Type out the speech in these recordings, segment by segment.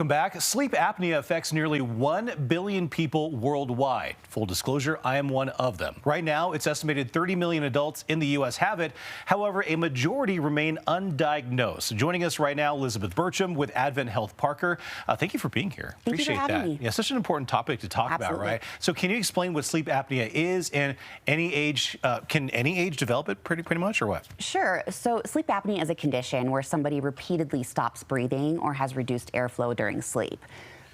Welcome back. Sleep apnea affects nearly 1 billion people worldwide. Full disclosure, I am one of them. Right now, it's estimated 30 million adults in the U.S. have it. However, a majority remain undiagnosed. Joining us right now, Elizabeth Burcham with AdventHealth Parker. Thank you for being here. Appreciate that. Me. Yeah, such an important topic to talk about, right? So can you explain what sleep apnea is and any age, can any age develop it pretty much or what? Sure. So sleep apnea is a condition where somebody repeatedly stops breathing or has reduced airflow during sleep.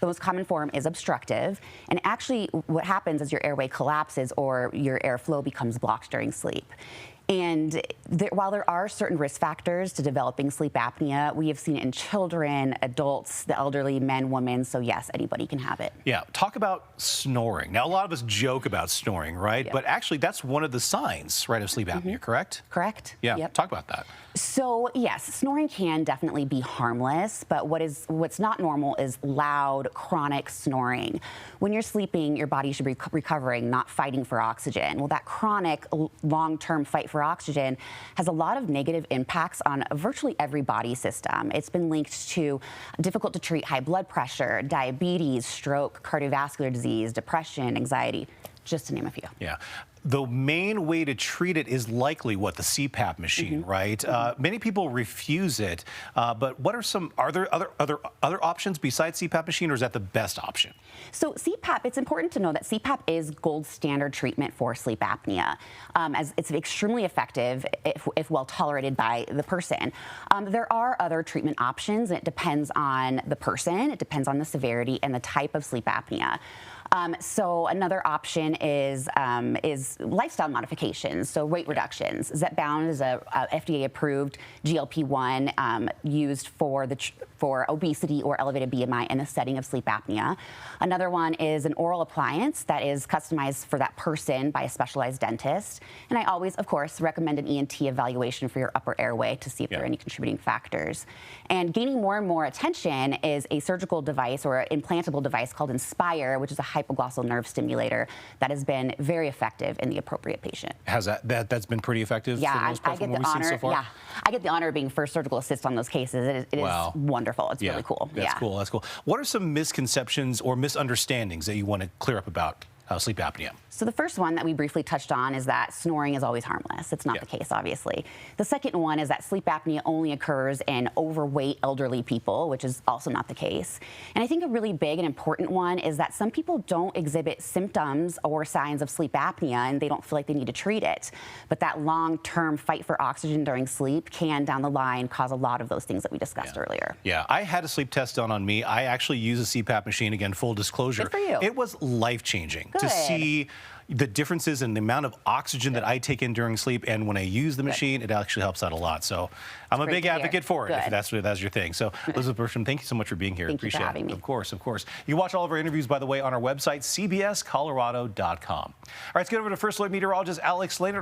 The most common form is obstructive, and actually what happens is your airway collapses or your airflow becomes blocked during sleep. And while there are certain risk factors to developing sleep apnea, we have seen it in children, adults, the elderly, men, women, so yes, anybody can have it. Yeah, talk about snoring. Now, a lot of us joke about snoring, right? Yep. But actually, that's one of the signs, right, of sleep apnea, correct? Correct. Yeah, yep. Talk about that. So yes, snoring can definitely be harmless, but what's not normal is loud, chronic snoring. When you're sleeping, your body should be recovering, not fighting for oxygen. Well, that chronic, long-term fight for oxygen has a lot of negative impacts on virtually every body system. It's been linked to difficult to treat high blood pressure, diabetes, stroke, cardiovascular disease, depression, anxiety, just to name a few. Yeah. The main way to treat it is likely what, the CPAP machine, right? Many people refuse it, but are there other options besides CPAP machine, or is that the best option? So CPAP, it's important to know that CPAP is gold standard treatment for sleep apnea, as it's extremely effective if well tolerated by the person. There are other treatment options, and it depends on the person, it depends on the severity and the type of sleep apnea. So another option is lifestyle modifications, so weight reductions. Zepbound is a FDA-approved GLP-1 used for obesity or elevated BMI in the setting of sleep apnea. Another one is an oral appliance that is customized for that person by a specialized dentist. And I always, of course, recommend an ENT evaluation for your upper airway to see if there are any contributing factors. And gaining more and more attention is a surgical device or an implantable device called Inspire, which is a hypoglossal nerve stimulator that has been very effective in the appropriate patient. Has that's been pretty effective? Yeah, for the most part, I get the honor. So far? Yeah, I get the honor of being first surgical assist on those cases. It is wonderful. It's really cool. That's cool. That's cool. What are some misconceptions or misunderstandings that you want to clear up about sleep apnea? So the first one that we briefly touched on is that snoring is always harmless. It's not the case, obviously. The second one is that sleep apnea only occurs in overweight elderly people, which is also not the case. And I think a really big and important one is that some people don't exhibit symptoms or signs of sleep apnea and they don't feel like they need to treat it. But that long-term fight for oxygen during sleep can, down the line, cause a lot of those things that we discussed earlier. Yeah, I had a sleep test done on me. I actually use a CPAP machine, again, full disclosure. Good for you. It was life-changing to see the differences in the amount of oxygen that I take in during sleep, and when I use the machine, it actually helps out a lot. So I'm a big advocate for it, if that's your thing. So Elizabeth Burcham, thank you so much for being here. Thank you for having me. Of course, of course. You can watch all of our interviews, by the way, on our website, cbscolorado.com. All right, let's get over to First Alert Meteorologist Alex Slater.